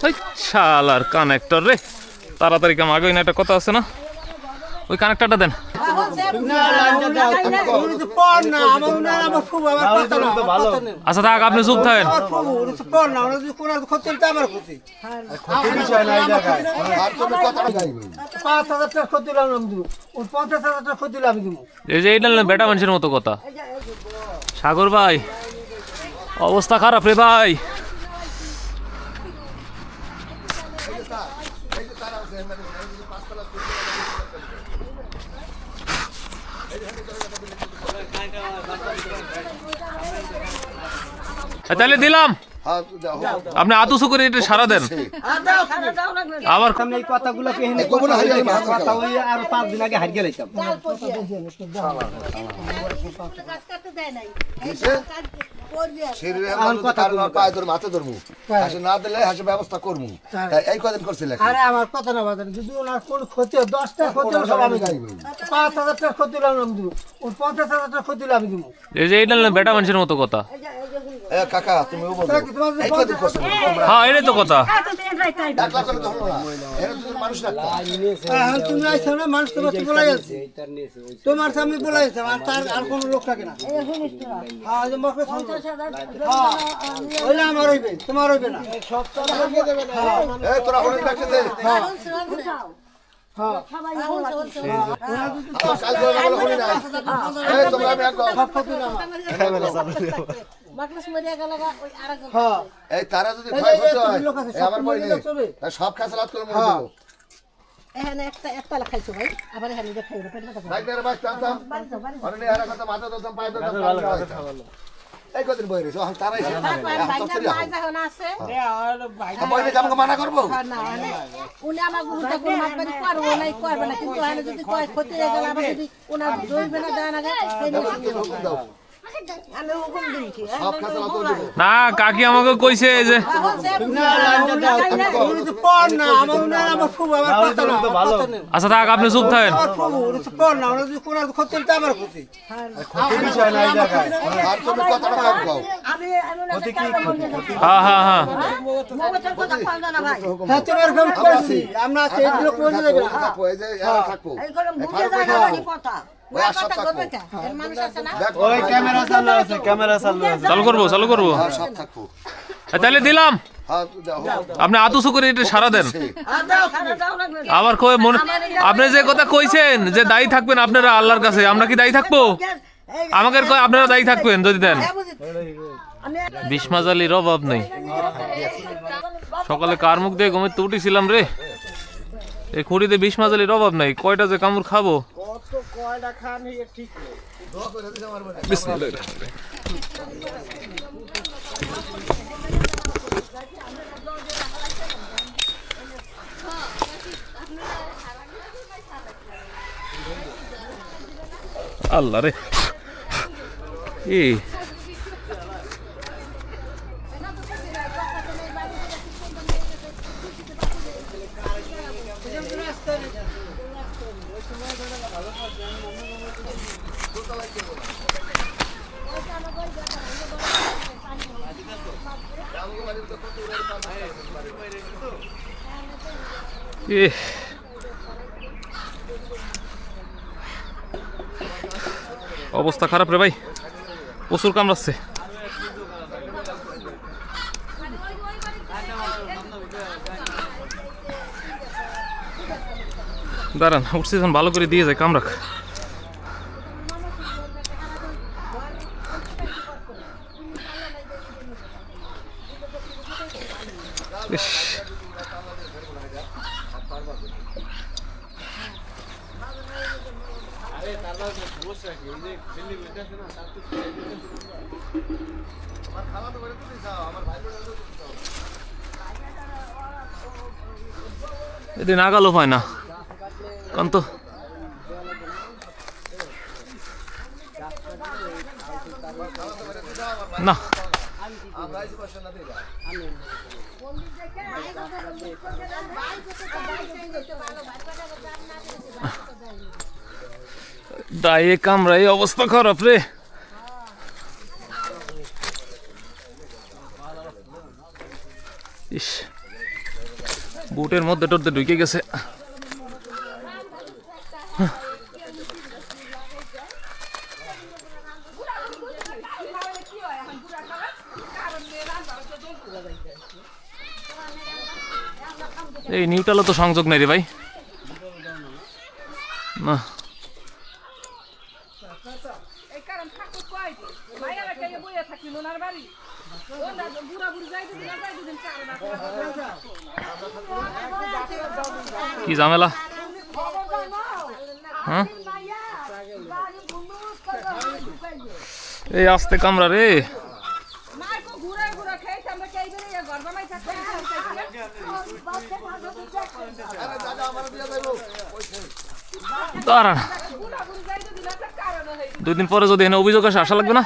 ওই শালার কানেক্টর রে, তাড়াতাড়ি কাম আগে না, একটা কথা আছে না, ওই কানেক্টরটা দেন। আচ্ছা থাক, আপনি চুপ থাকেন। এই যে এইটা বেটা মানুষের মতো কথা। সাগর ভাই অবস্থা খারাপ রে ভাই। তাহলে দিলাম, আপনি আতুসু করে এটা সারা দেন। আবার এই কথাগুলো আর 5 দিন আগে হারিয়ে গেলাম। ব্যবস্থা করবো, এই কদিন করছিল। আরে আমার কথা না বাজান, যদি ওনার কোন ক্ষতি হয়, 10টা ক্ষতি হলো সব আমি গাইব। 5,000 টাকা ক্ষতি হলো আমি দিব, 50,000 টাকা ক্ষতি হলো আমি দিব। এই যে এইটা বেটা মানুষের মতো কথা। কাকা তুমি এই কদিন করছিল। হ্যাঁ এটাই তো কথা। তুমি আইছো না, মানুষ তোমার তো বলাই আছে, তোমার সামনে বলাই আছে, আর তার আর কোন লোক থাকে না। হ্যাঁ যে মকে ওইলা আমার হইবে, তোমার হইবে না। সব তো লাগিয়ে দেবে না। এই তোরা হলে রাখতে দে। হ্যাঁ হ্যাঁ কাল ধরে বলে হলি না। এই তোমরা আমি একদম সব ক্ষতি না হ্যাঁ এই তারা যদি ভয় করতে হয় আমার ভয় নেই, সব খাসালাত করে মরে দেব। এখানে একটা লাগাইছো ভাই, আবার এখানে দেখাই না, পেট মাথা বাইক ধরে বাইক টানতাম, অনেক আর কথা মাথা ধরতাম, পায়ে ধরতাম, এই কদিন বই রইছো তারাই সে না যখন আছে বইলে আমাকে মানা করবো না, উনি আমার গুরুটা কোন মাতবাড়ি করবো নাই, করবে না, কিন্তু এখানে যদি কয় ক্ষতি হয়ে গেল, আবার যদি ওনার দইবে না দেয় না, আমি হুকুম দিয়েছি। সব খাসালাত করে দেব না কাকি আমাকে কইছে যে আচ্ছা থাক, আপনি চুপ থাকেন। আর তুমি কথাটা কম কও। হ্যাঁ হ্যাঁ হ্যাঁ থাকবো এই যে এরা থাকবো ওই আশা থাকবো ওই ক্যামেরা চালু আছে, ক্যামেরা চালু আছে। চালু করবো। আর সব থাকবো। তাহলে দিলাম, হ্যাঁ দাও আপনি আতুসু করে এটা সারা দেন। আবার কই মনে, আপনি যে কথা কইছেন যে দায়ী থাকবেন আপনারা আল্লাহর কাছে, আমরা কি দায়ী থাকবো? আমাকে কয় আপনারা দায়ী থাকবেন যদি দেন। বিষ্মাজালির অভাব নেই। সকালে কার মুখ দিয়ে ঘুমিয়ে উঠেছিলাম রে, এই খুঁড়িতে বিষ্মাজালির অভাব নাই। কয়টা যে কামড় খাবো। বিসমিল্লাহির রহমানির রহিম। আল্লাহ রে, এই অবস্থা খারাপ রে ভাই, প্রচুর কামড়াচ্ছে। দাঁড়ান, অক্সিজেন ভালো করে দিয়ে যায়, কামড়াক। এদিন আগালো পায় না কান্ত। না দায়ে কামড়াই অবস্থা খারাপ রে। ইস বুটের মধ্যে টধ্যে ঢুকে গেছে। এই নিউট্রালও তো সংযোগ নেই রে ভাই, না কি ঝামেলা। হ্যাঁ এই আস্তে কামড়া রে। দাঁড়ান, 2 দিন পরে যদি এখানে অভিযোগ আসে আসা লাগবে না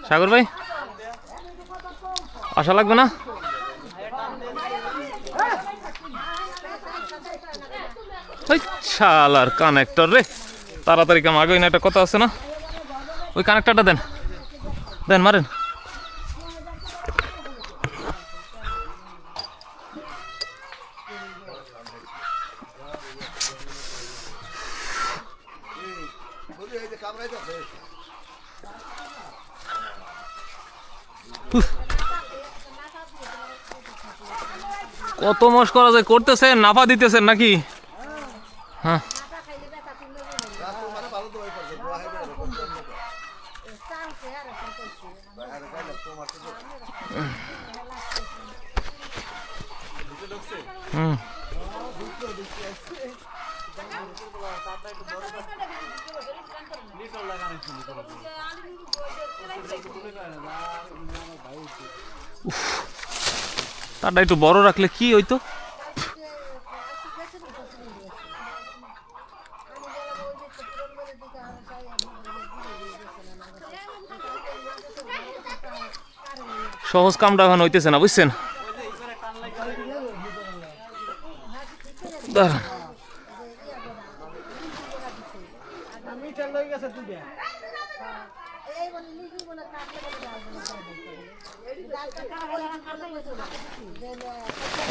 সাগর ভাই, আসা লাগবে না? শালার কানেক্টর রে, তাড়াতাড়ি কাম আগে না, একটা কথা আছে না, ওই কানেক্টরটা দেন, দেন মারেন। কত মাস করা যায়, করতেছেন নাফা দিতেছেন নাকি? হ্যাঁ তারটা একটু বড় রাখলে কি হইতো? সহজ কামটা এখন হইতেছে না, বুঝছেন? দাঁড়ান,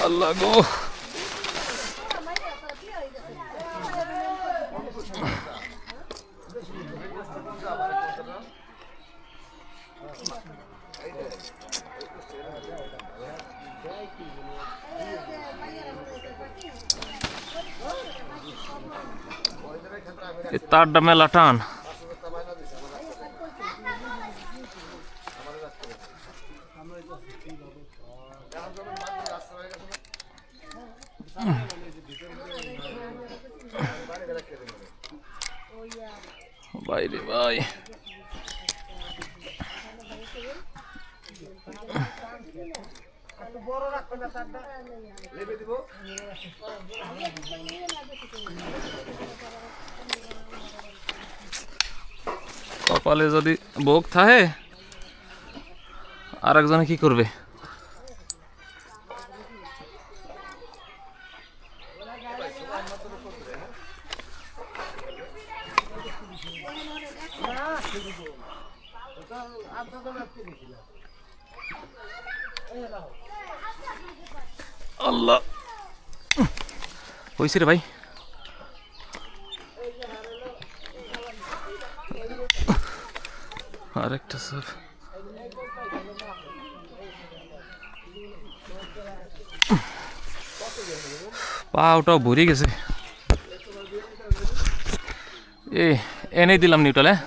আল্লাহ গো, তারটা মেলা টান। বাইরে ভাই, কপালে যদি ভোগ থাকে আর একজনে কি করবে? আল্লাহ, হয়েছে রে ভাই। আরেকটা সব পা ওটাও ভরে গেছে। এনেই দিলাম নিউট্রাল। হ্যাঁ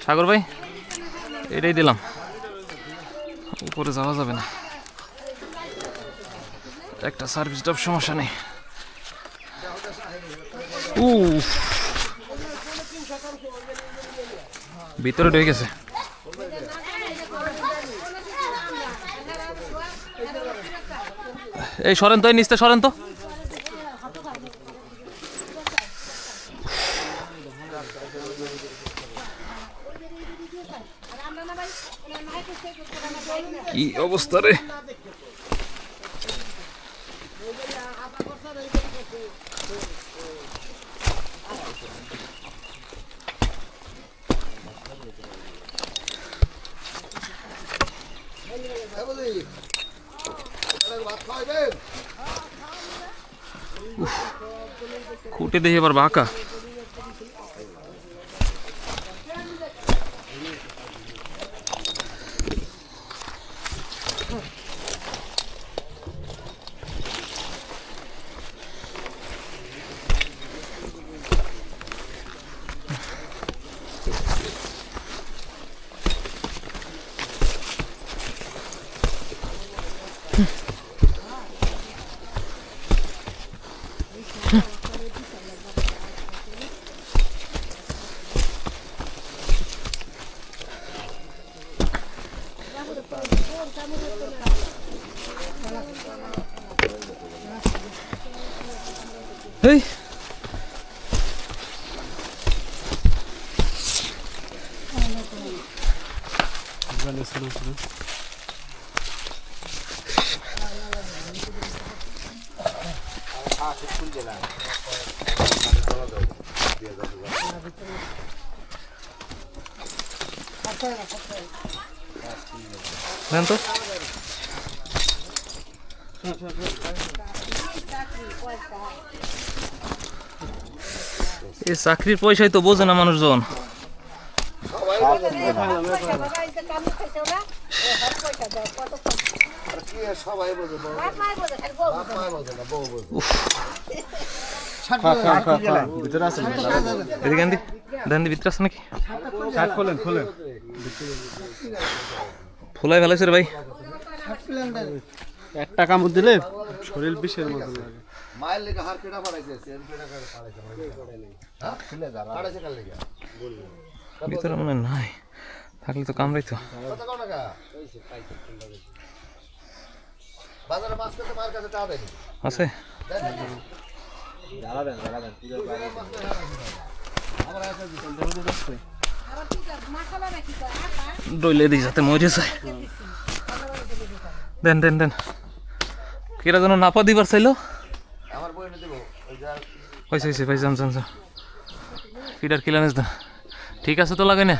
সাগর ভাই, এটাই দিলাম, উপরে যাওয়া যাবে না, একটা সার্ভিস ডব সমস্যা নেই। ভিতরে ঢুকে গেছে। এই সরেন তো, এই নিচতে সরেন তো। কি অবস্থা রে, খাইবেন খুঁটে দেখি আবার বাঁকা। এই নেন তো। এই চাকরির পয়সাই তো বোঝে না মানুষজন। সবাই সবাই বোঝে বাপ মায় বোঝে না বউ বোঝে এদিকে আন দি, দেন দি, ভিতরে আছে নাকি? ফুলাই ফেলাইছে রে ভাই। একটা কামড় দিলে শরীর বিষের মতো লাগে। মায়ের লেগে হার কেটা পাড়াইছে সেন কেটা করে পাড়াইছে হ্যাঁ খুলে যা পাড়াইছে কাল লেগে ভিতরে মনে হয় নাই, থাকলে তো কামড়াইতো। কত কোন টাকা বাজারে মাছ কাছে মার কাছে টাকা দেনি আছে ডইলে দিই যাতে মরে যায়। দেন দেন দেন, কেরা যেন নাপা দিবার চাইলো। আমার বই এনে দেবো ওই যা হয়েছে হয়েছে ভাই, জান জান জান, ফিডার কিলানিস দা ঠিক আছে তো লাগে না।